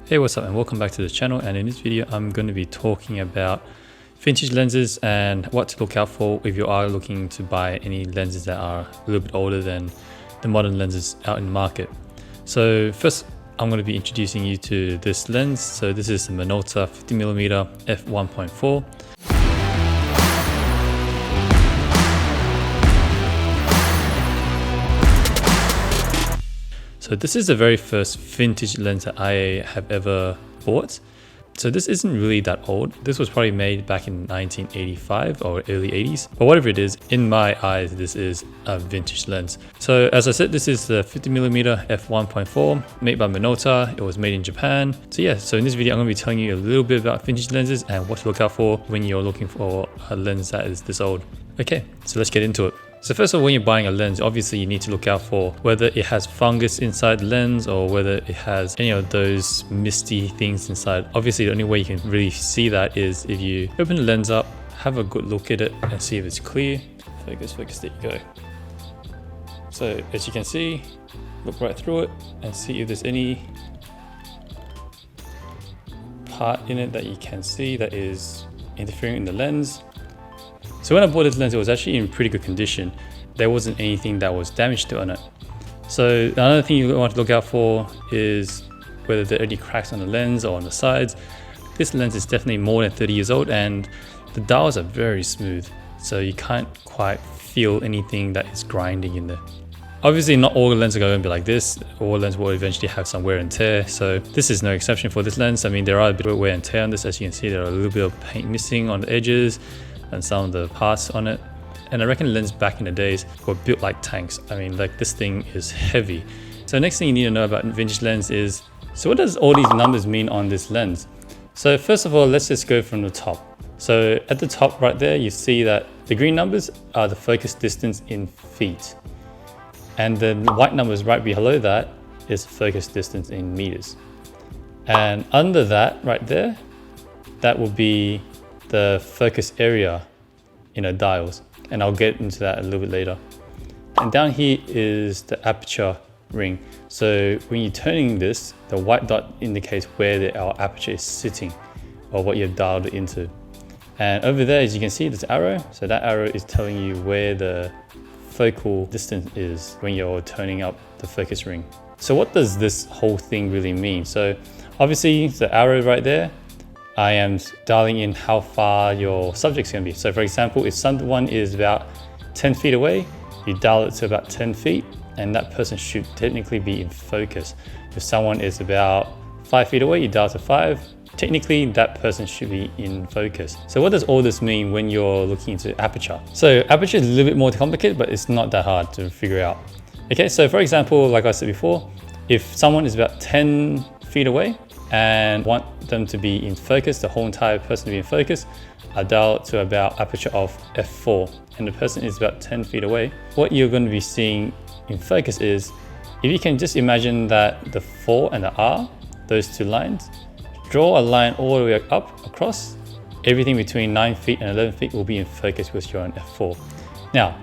Hey, what's up and welcome back to the channel, and in this video I'm going to be talking about vintage lenses and what to look out for if you are looking to buy any lenses that are a little bit older than the modern lenses out in the market. So first I'm going to be introducing you to this lens. So this is the Minolta 50mm f1.4. So this is the very first vintage lens that I have ever bought. So this isn't really that old. This was probably made back in 1985 or early 80s. But whatever it is, in my eyes, this is a vintage lens. So as I said, this is the 50mm f1.4 made by Minolta. It was made in Japan. So yeah, so in this video, I'm going to be telling you a little bit about vintage lenses and what to look out for when you're looking for a lens that is this old. Okay, so let's get into it. So first of all, when you're buying a lens, obviously you need to look out for whether it has fungus inside the lens or whether it has any of those misty things inside. Obviously, the only way you can really see that is if you open the lens up, have a good look at it and see if it's clear. Focus, there you go. So as you can see, look right through it and see if there's any part in it that you can see that is interfering in the lens. So when I bought this lens, it was actually in pretty good condition. There wasn't anything that was damaged on it. So another thing you want to look out for is whether there are any cracks on the lens or on the sides. This lens is definitely more than 30 years old and the dials are very smooth. So you can't quite feel anything that is grinding in there. Obviously not all the lenses are going to be like this. All lenses will eventually have some wear and tear. So this is no exception for this lens. I mean, there are a bit of wear and tear on this. As you can see, there are a little bit of paint missing on the edges and some of the parts on it. And I reckon lenses back in the days were built like tanks. I mean, like this thing is heavy. So next thing you need to know about vintage lens is, so what does all these numbers mean on this lens? So first of all, let's just go from the top. So at the top right there, you see that the green numbers are the focus distance in feet. And the white numbers right below that is focus distance in meters. And under that right there, that will be the focus area in dials, and I'll get into that a little bit later. And down here is the aperture ring. So when you're turning this, the white dot indicates where our aperture is sitting or what you've dialed it into. And over there, as you can see, there's an arrow. So that arrow is telling you where the focal distance is when you're turning up the focus ring. So what does this whole thing really mean? So obviously the arrow right there, I am dialing in how far your subject's going to be. So for example, if someone is about 10 feet away, you dial it to about 10 feet and that person should technically be in focus. If someone is about 5 feet away, you dial to 5. Technically, that person should be in focus. So what does all this mean when you're looking into aperture? So aperture is a little bit more complicated, but it's not that hard to figure out. Okay, so for example, like I said before, if someone is about 10 feet away, and want them to be in focus, the whole entire person to be in focus, I dial to about aperture of f4 and the person is about 10 feet away. What you're going to be seeing in focus is, if you can just imagine that the 4 and the R, those two lines, draw a line all the way up across, everything between 9 feet and 11 feet will be in focus because you're on f4. Now,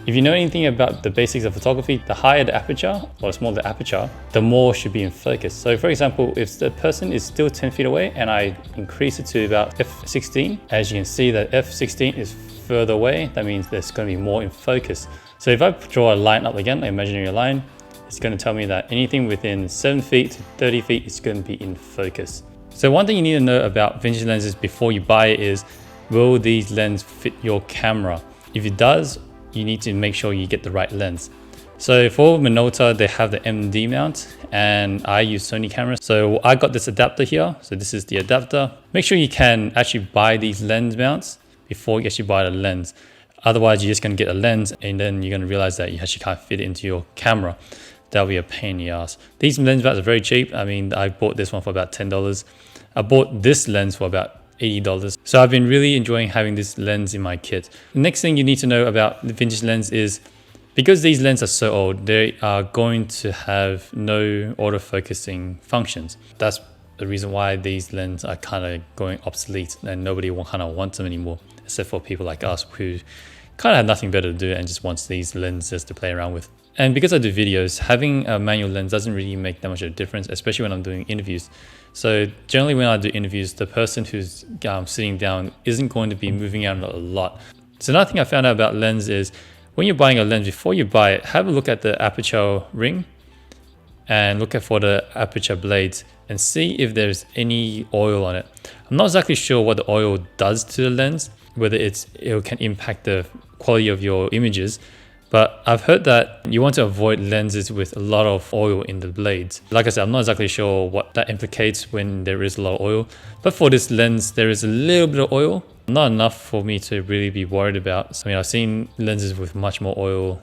if you know anything about the basics of photography, the higher the aperture or the smaller the aperture, the more should be in focus. So for example, if the person is still 10 feet away and I increase it to about f16, as you can see that f16 is further away, that means there's going to be more in focus. So if I draw a line up again, an imaginary line, it's going to tell me that anything within 7 feet to 30 feet is going to be in focus. So one thing you need to know about vintage lenses before you buy it is, will these lenses fit your camera? If it does, you need to make sure you get the right lens. So for Minolta, they have the MD mount and I use Sony cameras. So I got this adapter here. So this is the adapter. Make sure you can actually buy these lens mounts before you actually buy the lens. Otherwise, you're just gonna get a lens and then you're gonna realize that you actually can't fit it into your camera. That'll be a pain in the ass. These lens mounts are very cheap. I mean, I bought this one for about $10. I bought this lens for about $80. So I've been really enjoying having this lens in my kit. The next thing you need to know about the vintage lens is, because these lenses are so old, they are going to have no autofocusing functions. That's the reason why these lenses are kind of going obsolete and nobody will kind of want them anymore, except for people like us who kind of had nothing better to do and just wants these lenses to play around with. And because I do videos, having a manual lens doesn't really make that much of a difference, especially when I'm doing interviews. So generally when I do interviews, the person who's sitting down isn't going to be moving around a lot. So another thing I found out about lens is when you're buying a lens, before you buy it, have a look at the aperture ring and look for the aperture blades and see if there's any oil on it. I'm not exactly sure what the oil does to the lens, whether it can impact the quality of your images. But I've heard that you want to avoid lenses with a lot of oil in the blades. Like I said, I'm not exactly sure what that implicates when there is a lot of oil. But for this lens, there is a little bit of oil. Not enough for me to really be worried about. I mean, I've seen lenses with much more oil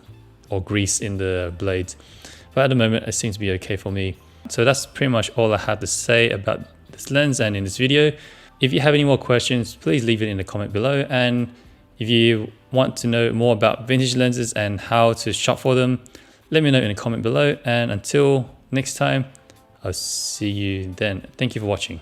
or grease in the blades. But at the moment, it seems to be okay for me. So that's pretty much all I had to say about this lens and in this video. If you have any more questions, please leave it in the comment below. And if you want to know more about vintage lenses and how to shop for them, let me know in the comment below. And until next time, I'll see you then. Thank you for watching.